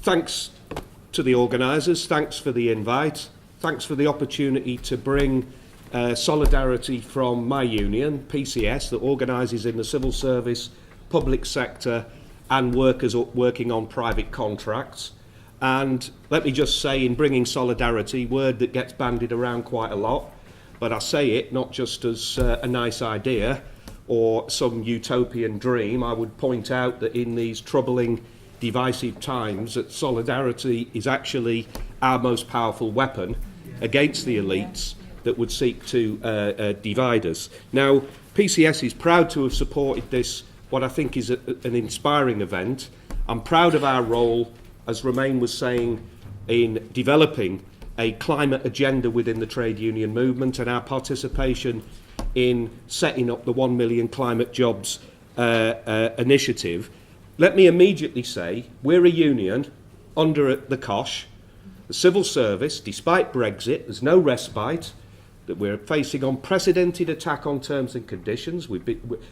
thanks to the organisers, thanks for the invite, thanks for the opportunity to bring solidarity from my union, PCS, that organises in the civil service, public sector and workers working on private contracts. And let me just say, in bringing solidarity, word that gets bandied around quite a lot, but I say it not just as a nice idea or some utopian dream. I would point out that in these troubling, divisive times, that solidarity is actually our most powerful weapon against the elites that would seek to divide us. Now, PCS is proud to have supported this, what I think is an inspiring event. I'm proud of our role, as Romain was saying, in developing a climate agenda within the trade union movement and our participation in setting up the 1 million climate jobs initiative. Let me immediately say, we're a union under the COSH, the civil service. Despite Brexit, there's no respite, that we're facing unprecedented attack on terms and conditions. We're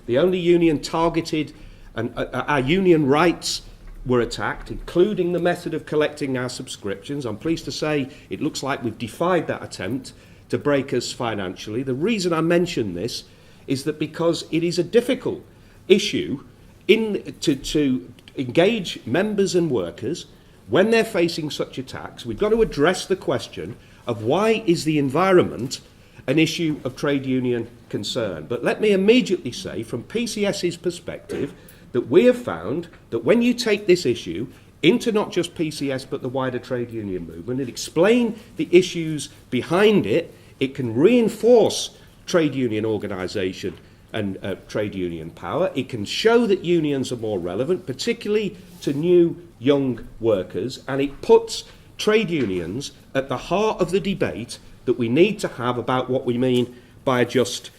the only union targeted, and our union rights were attacked, including the method of collecting our subscriptions. I'm pleased to say it looks like we've defied that attempt to break us financially. The reason I mention this is that because it is a difficult issue to engage members and workers when they're facing such attacks. We've got to address the question of why is the environment an issue of trade union concern. But let me immediately say, from PCS's perspective, that we have found that when you take this issue into not just PCS but the wider trade union movement and explain the issues behind it, it can reinforce trade union organisation and trade union power. It can show that unions are more relevant, particularly to new young workers, and it puts trade unions at the heart of the debate that we need to have about what we mean by a just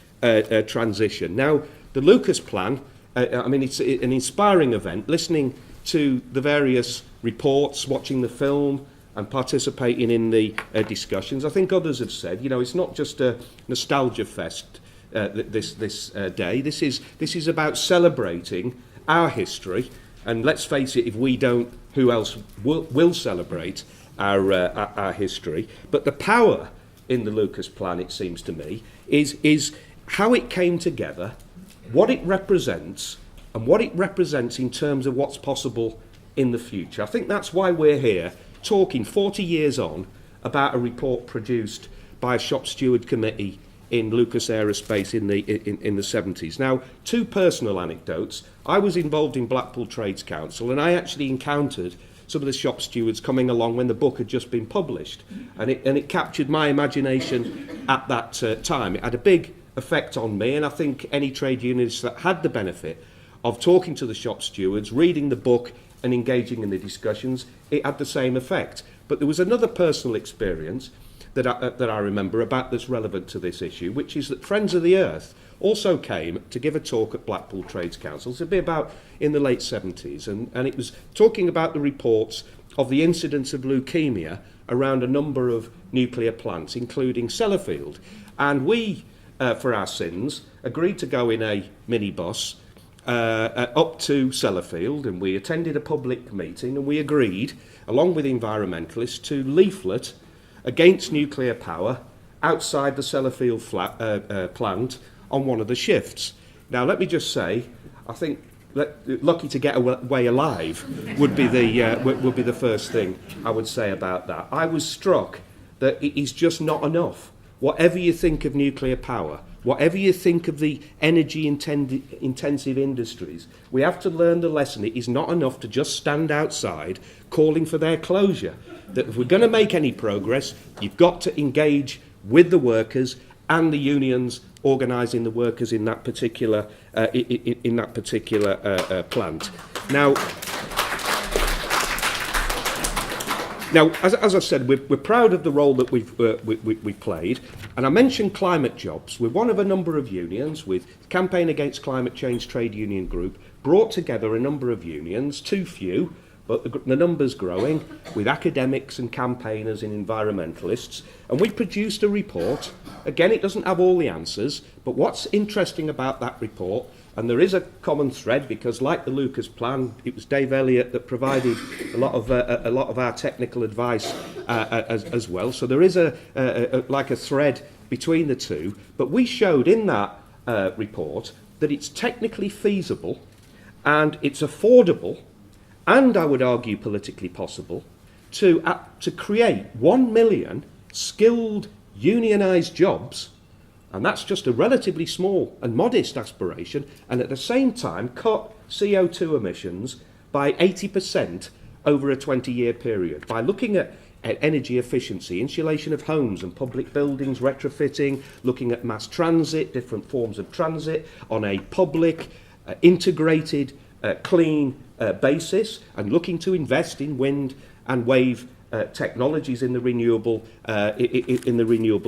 transition. Now, the Lucas plan, it's an inspiring event. Listening to the various reports, watching the film and participating in the discussions, I think others have said, it's not just a nostalgia fest, this day. This is about celebrating our history, and let's face it, if we don't, who else will celebrate our history? But the power in the Lucas plan, it seems to me, is how it came together, what it represents, and what it represents in terms of what's possible in the future. I think that's why we're here talking 40 years on about a report produced by a shop steward committee in Lucas Aerospace in the 70s. Now, two personal anecdotes. I was involved in Blackpool Trades Council, and I actually encountered some of the shop stewards coming along when the book had just been published, and it captured my imagination at that time. It had a big effect on me, and I think any trade unionists that had the benefit of talking to the shop stewards, reading the book and engaging in the discussions, it had the same effect. But there was another personal experience that I remember about that's relevant to this issue, which is that Friends of the Earth also came to give a talk at Blackpool Trades Council. It'd be about in the late 70s, and it was talking about the reports of the incidence of leukemia around a number of nuclear plants, including Sellafield. And we, for our sins, agreed to go in a minibus up to Sellafield, and we attended a public meeting, and we agreed, along with environmentalists, to leaflet against nuclear power outside the Sellafield plant on one of the shifts. Now, let me just say, I think lucky to get away alive would be the first thing I would say about that. I was struck that it is just not enough. Whatever you think of nuclear power, whatever you think of the energy-intensive industries, we have to learn the lesson. It is not enough to just stand outside calling for their closure. That if we're going to make any progress, you've got to engage with the workers and the unions organising the workers in that particular plant. Now, as I said, we're proud of the role that we've played, and I mentioned climate jobs. We're one of a number of unions, with Campaign Against Climate Change Trade Union Group, brought together a number of unions, too few, but the number's growing, with academics and campaigners and environmentalists, and we produced a report. Again, it doesn't have all the answers, but what's interesting about that report, And there is a common thread because, like the Lucas plan, it was Dave Elliott that provided a lot of our technical advice as well. So there is a thread between the two. But we showed in that report that it's technically feasible and it's affordable, and I would argue politically possible, to create 1 million skilled unionised jobs. And that's just a relatively small and modest aspiration, and at the same time cut CO2 emissions by 80% over a 20-year period by looking at energy efficiency, insulation of homes and public buildings, retrofitting, looking at mass transit, different forms of transit on a public, integrated, clean basis, and looking to invest in wind and wave technologies in the renewable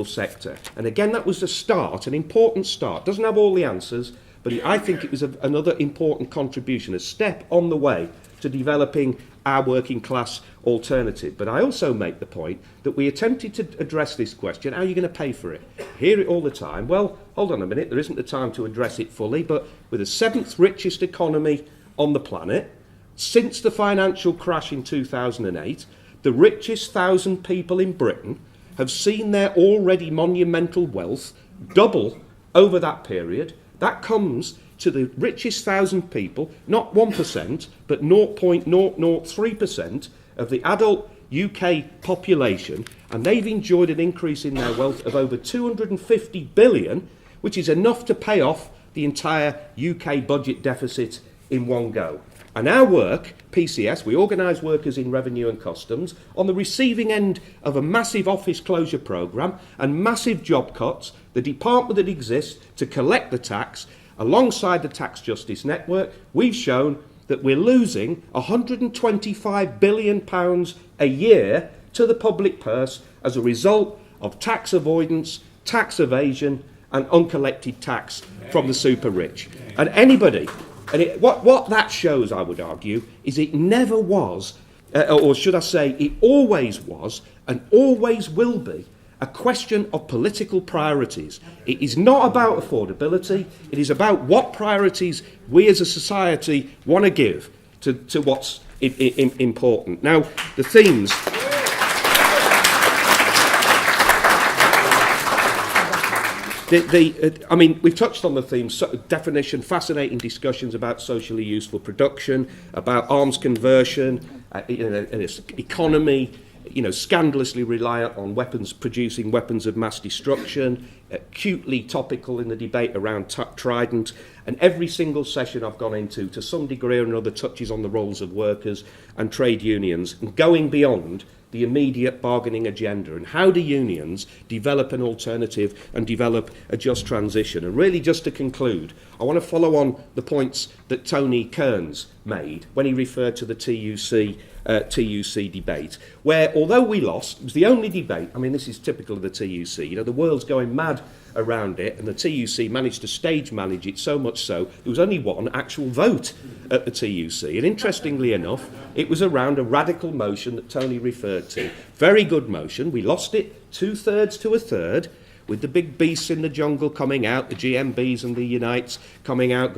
sector. And again, that was a start, an important start. Doesn't have all the answers, but I think it was another important contribution, a step on the way to developing our working class alternative. But I also make the point that we attempted to address this question: how are you going to pay for it? Hear it all the time. Well, hold on a minute, there isn't the time to address it fully, but with the 7th richest economy on the planet, since the financial crash in 2008, the richest 1,000 people in Britain have seen their already monumental wealth double over that period. That comes to the richest 1,000 people, not 1%, but 0.003% of the adult UK population, and they've enjoyed an increase in their wealth of over 250 billion, which is enough to pay off the entire UK budget deficit in one go. And our work, PCS, we organise workers in revenue and customs, on the receiving end of a massive office closure programme and massive job cuts, the department that exists to collect the tax, alongside the tax justice network, we've shown that we're losing £125 billion a year to the public purse as a result of tax avoidance, tax evasion and uncollected tax from the super rich. And anybody... And what that shows, I would argue, is it never was, or should I say, it always was and always will be a question of political priorities. It is not about affordability. It is about what priorities we as a society want to give to what's important. Now, the themes... I mean, we've touched on the themes, definition, fascinating discussions about socially useful production, about arms conversion, economy, scandalously reliant on producing weapons of mass destruction, acutely topical in the debate around Trident, and every single session I've gone into, to some degree or another, touches on the roles of workers and trade unions, and going beyond the immediate bargaining agenda, and how do unions develop an alternative and develop a just transition. And really, just to conclude, I want to follow on the points that Tony Kearns made when he referred to the TUC debate, where although we lost, it was the only debate. I mean, this is typical of the TUC. The world's going mad around it, and the TUC managed to stage manage it so much so there was only one actual vote at the TUC. And interestingly enough, it was around a radical motion that Tony referred to. Very good motion. We lost it 2/3 to 1/3, with the big beasts in the jungle coming out, the GMBs and the Unites coming out,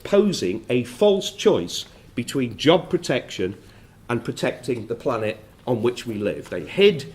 posing a false choice between job protection and protecting the planet on which we live. They hid,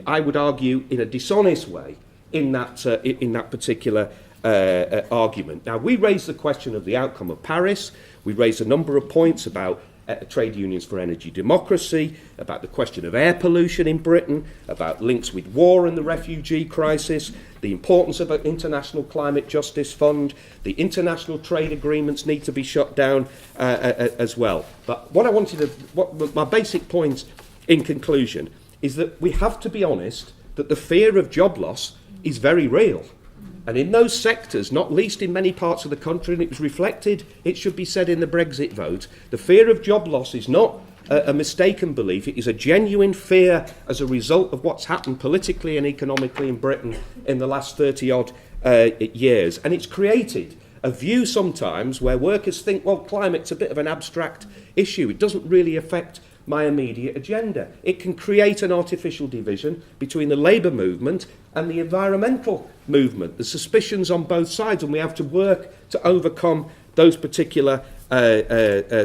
I would argue, in a dishonest way in that particular argument. Now, we raised the question of the outcome of Paris. We raised a number of points about trade unions for energy democracy, about the question of air pollution in Britain, about links with war and the refugee crisis, the importance of an international climate justice fund, the international trade agreements need to be shut down as well. But my basic point in conclusion is that we have to be honest that the fear of job loss is very real. And in those sectors, not least in many parts of the country, and it was reflected, it should be said, in the Brexit vote, the fear of job loss is not a mistaken belief. It is a genuine fear as a result of what's happened politically and economically in Britain in the last 30-odd years. And it's created a view sometimes where workers think, well, climate's a bit of an abstract issue. It doesn't really affect my immediate agenda. It can create an artificial division between the labour movement and the environmental movement. There's suspicions on both sides, and we have to work to overcome those particular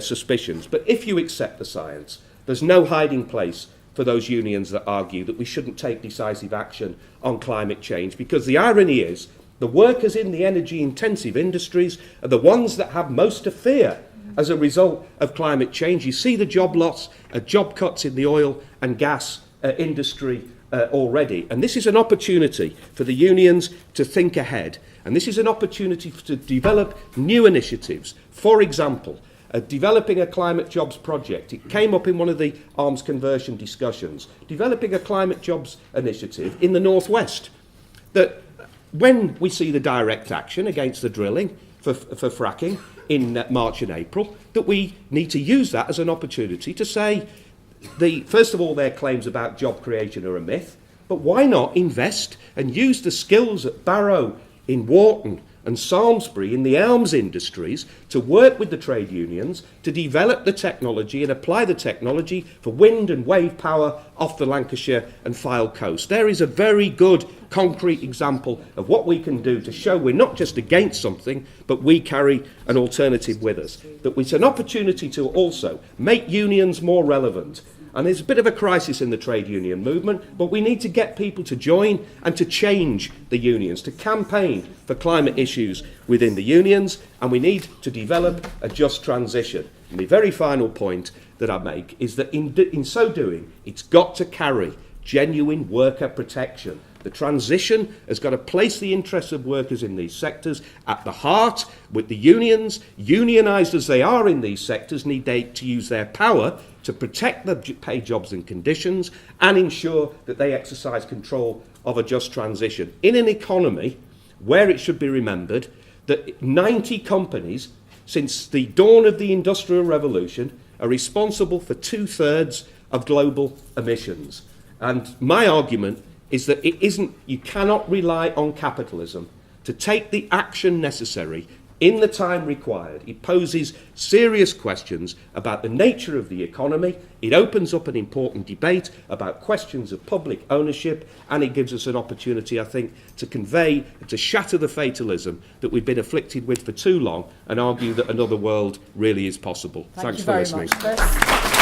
suspicions. But if you accept the science, there's no hiding place for those unions that argue that we shouldn't take decisive action on climate change, because the irony is the workers in the energy-intensive industries are the ones that have most to fear as a result of climate change. You see the job loss, job cuts in the oil and gas industry already. And this is an opportunity for the unions to think ahead. And this is an opportunity to develop new initiatives. For example, developing a climate jobs project. It came up in one of the arms conversion discussions. Developing a climate jobs initiative in the northwest. That when we see the direct action against the drilling for fracking in March and April, that we need to use that as an opportunity to say, first of all, their claims about job creation are a myth, but why not invest and use the skills at Barrow, in Wharton and Samlesbury in the arms industries to work with the trade unions to develop the technology and apply the technology for wind and wave power off the Lancashire and Fylde coast. There is a very good concrete example of what we can do to show we're not just against something, but we carry an alternative with us. That it's an opportunity to also make unions more relevant. And there's a bit of a crisis in the trade union movement, but we need to get people to join and to change the unions, to campaign for climate issues within the unions, and we need to develop a just transition. And the very final point that I make is that in so doing, it's got to carry genuine worker protection. The transition has got to place the interests of workers in these sectors at the heart, with the unions, unionised as they are in these sectors, need to use their power to protect the pay, jobs and conditions and ensure that they exercise control of a just transition. In an economy where it should be remembered that 90 companies since the dawn of the Industrial Revolution are responsible for 2/3 of global emissions. And my argument is that you cannot rely on capitalism to take the action necessary in the time required. It poses serious questions about the nature of the economy. It opens up an important debate about questions of public ownership, and it gives us an opportunity, I think, to convey, to shatter the fatalism that we've been afflicted with for too long and argue that another world really is possible. Thanks for listening. Thank you very much, Chris.